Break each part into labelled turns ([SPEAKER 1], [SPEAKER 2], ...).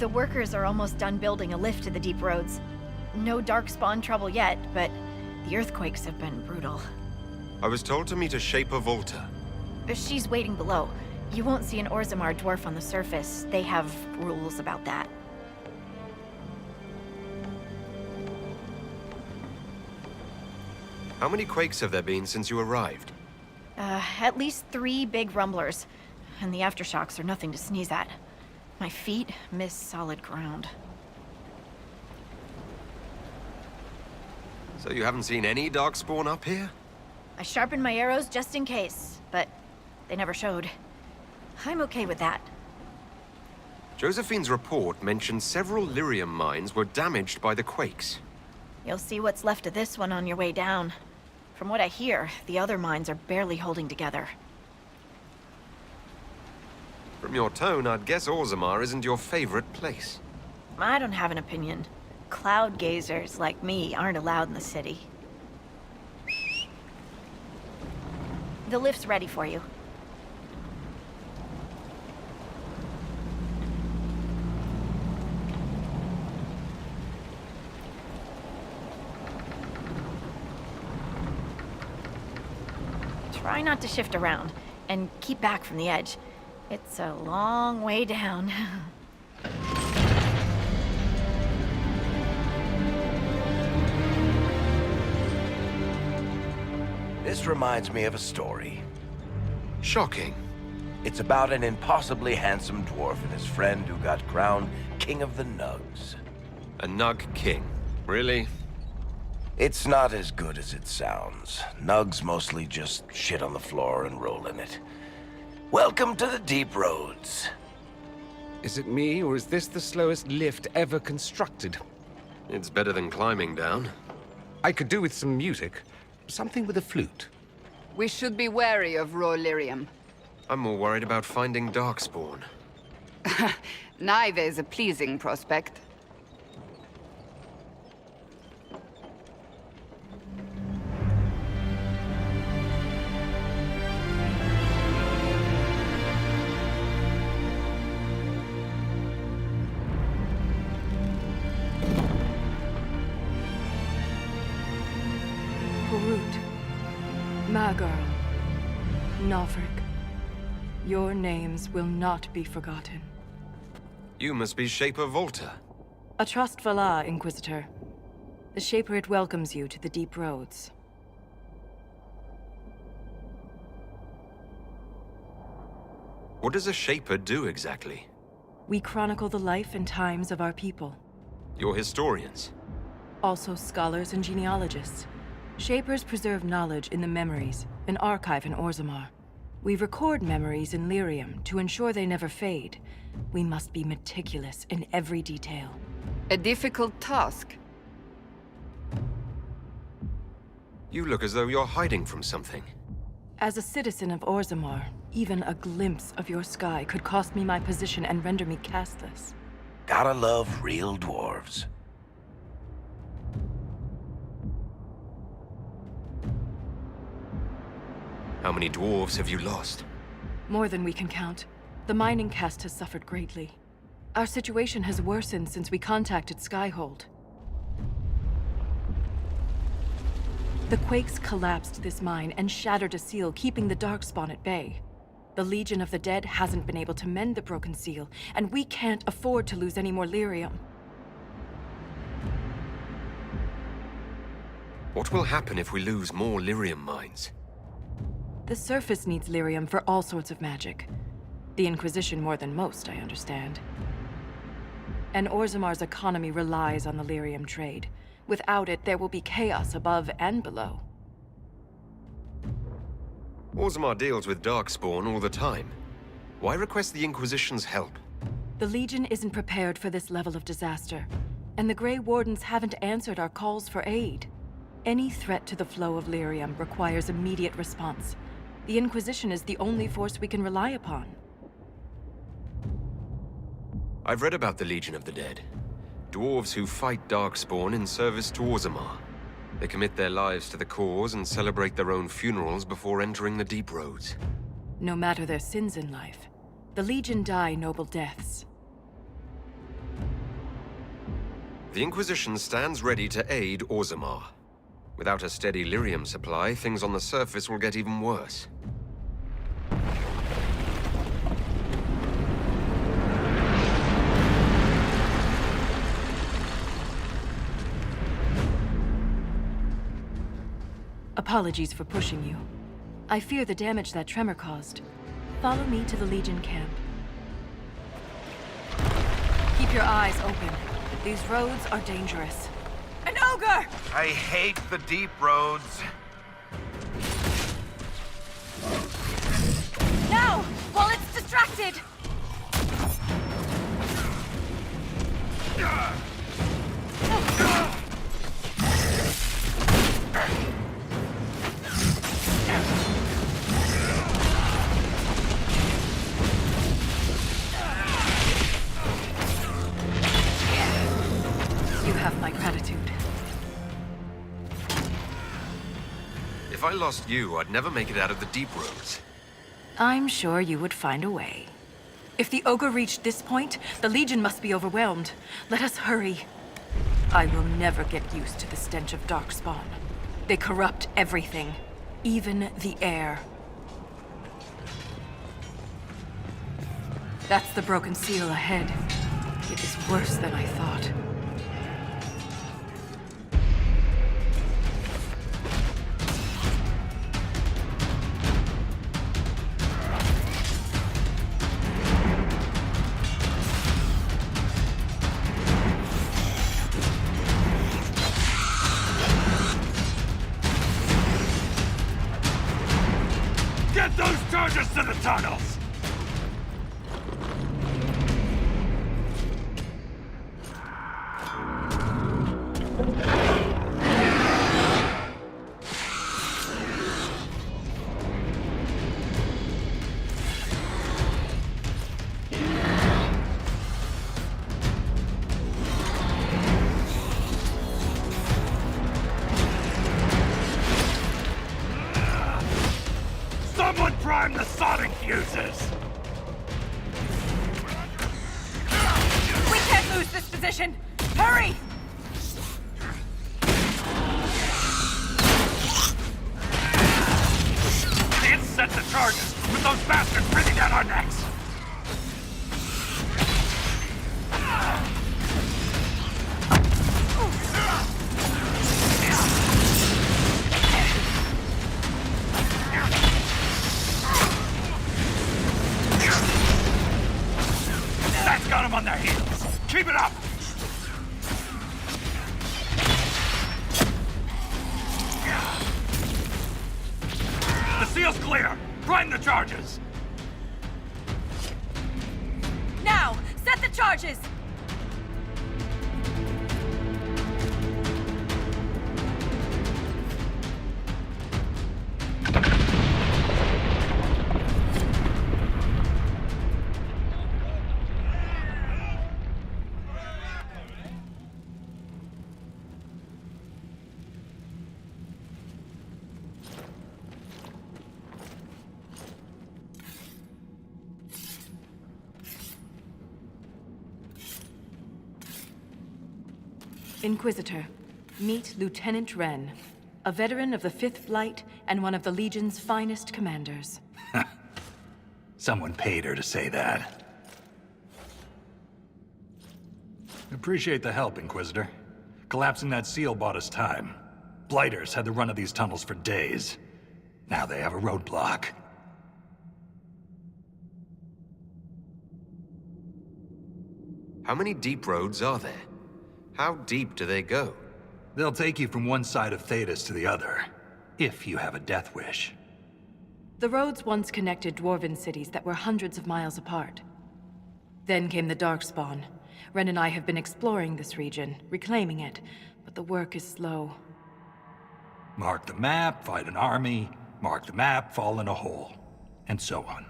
[SPEAKER 1] The workers are almost done building a lift to the deep roads. No darkspawn trouble yet, but the earthquakes have been brutal.
[SPEAKER 2] I was told to meet a Shaper Valta.
[SPEAKER 1] She's waiting below. You won't see an Orzammar dwarf on the surface. They have rules about that.
[SPEAKER 2] How many quakes have there been since you arrived?
[SPEAKER 1] At least 3 big rumblers. And the aftershocks are nothing to sneeze at. My feet miss solid ground.
[SPEAKER 2] So you haven't seen any darkspawn up here?
[SPEAKER 1] I sharpened my arrows just in case, but they never showed. I'm okay with that.
[SPEAKER 2] Josephine's report mentioned several lyrium mines were damaged by the quakes.
[SPEAKER 1] You'll see what's left of this one on your way down. From what I hear, the other mines are barely holding together.
[SPEAKER 2] From your tone, I'd guess Orzammar isn't your favorite place.
[SPEAKER 1] I don't have an opinion. Cloud gazers like me aren't allowed in the city. The lift's ready for you. Try not to shift around, and keep back from the edge. It's a long way down.
[SPEAKER 3] This reminds me of a story.
[SPEAKER 2] Shocking.
[SPEAKER 3] It's about an impossibly handsome dwarf and his friend who got crowned King of the Nugs.
[SPEAKER 2] A Nug King. Really?
[SPEAKER 3] It's not as good as it sounds. Nugs mostly just shit on the floor and roll in it. Welcome to the deep roads.
[SPEAKER 4] Is it me, or is this the slowest lift ever constructed?
[SPEAKER 2] It's better than climbing down.
[SPEAKER 4] I could do with some music. Something with a flute.
[SPEAKER 5] We should be wary of raw lyrium.
[SPEAKER 2] I'm more worried about finding darkspawn.
[SPEAKER 5] Neither is a pleasing prospect.
[SPEAKER 6] Magirl, Nalfric, your names will not be forgotten.
[SPEAKER 2] You must be Shaper Valta.
[SPEAKER 6] A trust Valta, Inquisitor. The Shaper it welcomes you to the deep roads.
[SPEAKER 2] What does a Shaper do exactly?
[SPEAKER 6] We chronicle the life and times of our people.
[SPEAKER 2] You're historians.
[SPEAKER 6] Also scholars and genealogists. Shapers preserve knowledge in the memories, an archive in Orzammar. We record memories in lyrium to ensure they never fade. We must be meticulous in every detail.
[SPEAKER 5] A difficult task.
[SPEAKER 2] You look as though you're hiding from something.
[SPEAKER 6] As a citizen of Orzammar, even a glimpse of your sky could cost me my position and render me castless.
[SPEAKER 3] Gotta love real dwarves.
[SPEAKER 2] How many dwarves have you lost?
[SPEAKER 6] More than we can count. The mining caste has suffered greatly. Our situation has worsened since we contacted Skyhold. The quakes collapsed this mine and shattered a seal, keeping the darkspawn at bay. The Legion of the Dead hasn't been able to mend the broken seal, and we can't afford to lose any more lyrium.
[SPEAKER 2] What will happen if we lose more lyrium mines?
[SPEAKER 6] The surface needs lyrium for all sorts of magic. The Inquisition more than most, I understand. And Orzammar's economy relies on the lyrium trade. Without it, there will be chaos above and below.
[SPEAKER 2] Orzammar deals with darkspawn all the time. Why request the Inquisition's help?
[SPEAKER 6] The Legion isn't prepared for this level of disaster, and the Grey Wardens haven't answered our calls for aid. Any threat to the flow of lyrium requires immediate response. The Inquisition is the only force we can rely upon.
[SPEAKER 2] I've read about the Legion of the Dead. Dwarves who fight darkspawn in service to Orzammar. They commit their lives to the cause and celebrate their own funerals before entering the deep roads.
[SPEAKER 6] No matter their sins in life, the Legion die noble deaths.
[SPEAKER 2] The Inquisition stands ready to aid Orzammar. Without a steady lyrium supply, things on the surface will get even worse.
[SPEAKER 6] Apologies for pushing you. I fear the damage that tremor caused. Follow me to the Legion camp. Keep your eyes open. These roads are dangerous. An ogre!
[SPEAKER 3] I hate the deep roads.
[SPEAKER 1] Now! While it's distracted!
[SPEAKER 6] You have my gratitude.
[SPEAKER 2] If I lost you, I'd never make it out of the deep roads.
[SPEAKER 6] I'm sure you would find a way. If the ogre reached this point, the Legion must be overwhelmed. Let us hurry. I will never get used to the stench of darkspawn. They corrupt everything, even the air. That's the broken seal ahead. It is worse than I thought.
[SPEAKER 3] Get those charges to the tunnels! Someone prime the sonic fuses!
[SPEAKER 1] We can't lose this position! Hurry!
[SPEAKER 3] Can't set the charges with those bastards breathing down our necks! That's got them on their heels! Keep it up! The seal's clear! Prime the charges!
[SPEAKER 1] Now! Set the charges!
[SPEAKER 6] Inquisitor, meet Lieutenant Renn, a veteran of the 5th Flight and one of the Legion's finest commanders.
[SPEAKER 7] Someone paid her to say that. Appreciate the help, Inquisitor. Collapsing that seal bought us time. Blighters had the run of these tunnels for days. Now they have a roadblock.
[SPEAKER 2] How many deep roads are there? How deep do they go?
[SPEAKER 7] They'll take you from one side of Thedas to the other, if you have a death wish.
[SPEAKER 6] The roads once connected dwarven cities that were hundreds of miles apart. Then came the darkspawn. Renn and I have been exploring this region, reclaiming it, but the work is slow.
[SPEAKER 7] Mark the map, fight an army. Mark the map, fall in a hole. And so on.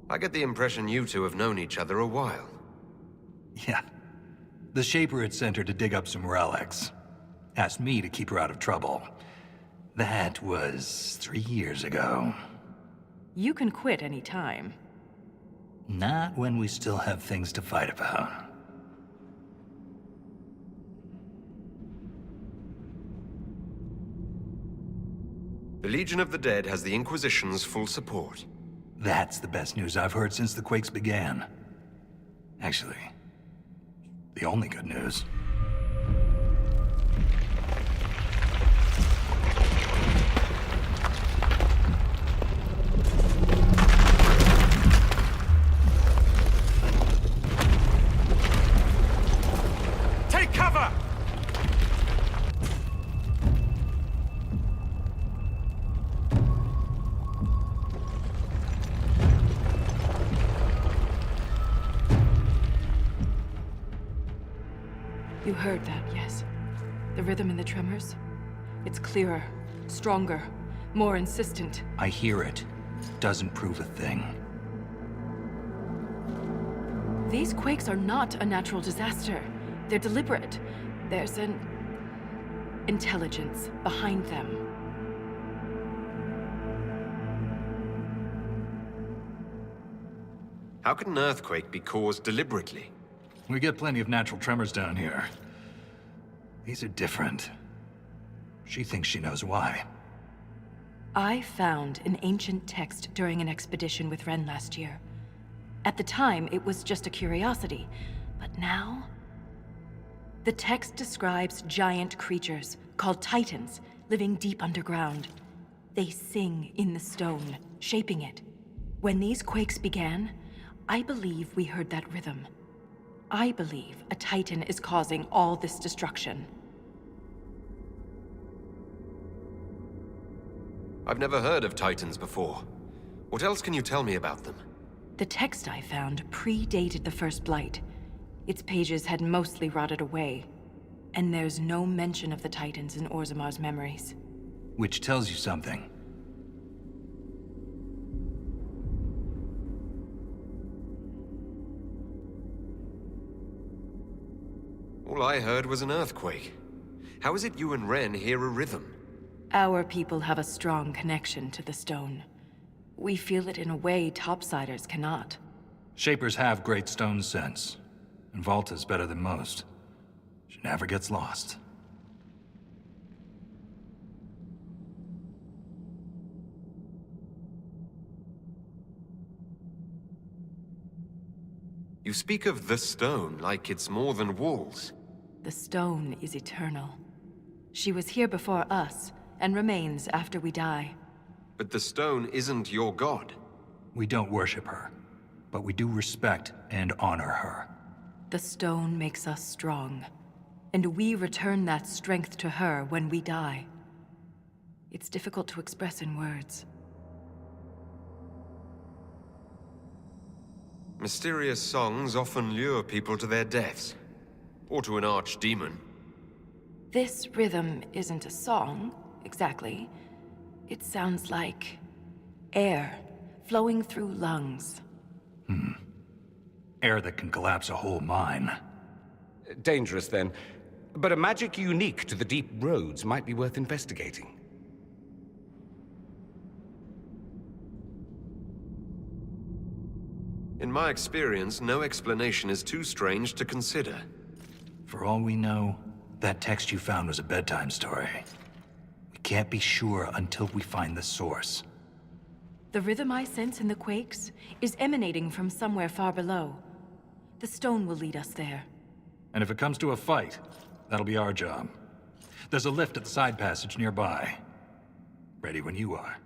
[SPEAKER 2] I get the impression you two have known each other a while.
[SPEAKER 7] Yeah. The Shaper had sent her to dig up some relics. Asked me to keep her out of trouble. That was 3 years ago.
[SPEAKER 6] You can quit any time.
[SPEAKER 7] Not when we still have things to fight about.
[SPEAKER 2] The Legion of the Dead has the Inquisition's full support.
[SPEAKER 7] That's the best news I've heard since the quakes began. Actually, the only good news.
[SPEAKER 2] Take cover!
[SPEAKER 6] You heard that, yes? The rhythm and the tremors? It's clearer, stronger, more insistent.
[SPEAKER 7] I hear it. Doesn't prove a thing.
[SPEAKER 6] These quakes are not a natural disaster. They're deliberate. There's an intelligence behind them.
[SPEAKER 2] How could an earthquake be caused deliberately?
[SPEAKER 7] We get plenty of natural tremors down here. These are different. She thinks she knows why.
[SPEAKER 6] I found an ancient text during an expedition with Renn last year. At the time, it was just a curiosity, but now... The text describes giant creatures, called Titans, living deep underground. They sing in the stone, shaping it. When these quakes began, I believe we heard that rhythm. I believe a Titan is causing all this destruction.
[SPEAKER 2] I've never heard of Titans before. What else can you tell me about them?
[SPEAKER 6] The text I found predated the first Blight. Its pages had mostly rotted away. And there's no mention of the Titans in Orzamar's memories.
[SPEAKER 7] Which tells you something.
[SPEAKER 2] All I heard was an earthquake. How is it you and Renn hear a rhythm?
[SPEAKER 6] Our people have a strong connection to the stone. We feel it in a way topsiders cannot.
[SPEAKER 7] Shapers have great stone sense. And Valta's better than most. She never gets lost.
[SPEAKER 2] You speak of the stone like it's more than walls.
[SPEAKER 6] The stone is eternal. She was here before us, and remains after we die.
[SPEAKER 2] But the stone isn't your god.
[SPEAKER 7] We don't worship her, but we do respect and honor her.
[SPEAKER 6] The stone makes us strong, and we return that strength to her when we die. It's difficult to express in words.
[SPEAKER 2] Mysterious songs often lure people to their deaths. Or to an archdemon.
[SPEAKER 6] This rhythm isn't a song, exactly. It sounds like air flowing through lungs.
[SPEAKER 7] Air that can collapse a whole mine.
[SPEAKER 4] Dangerous, then. But a magic unique to the deep roads might be worth investigating.
[SPEAKER 2] In my experience, no explanation is too strange to consider.
[SPEAKER 7] For all we know, that text you found was a bedtime story. We can't be sure until we find the source.
[SPEAKER 6] The rhythm I sense in the quakes is emanating from somewhere far below. The stone will lead us there.
[SPEAKER 7] And if it comes to a fight, that'll be our job. There's a lift at the side passage nearby. Ready when you are.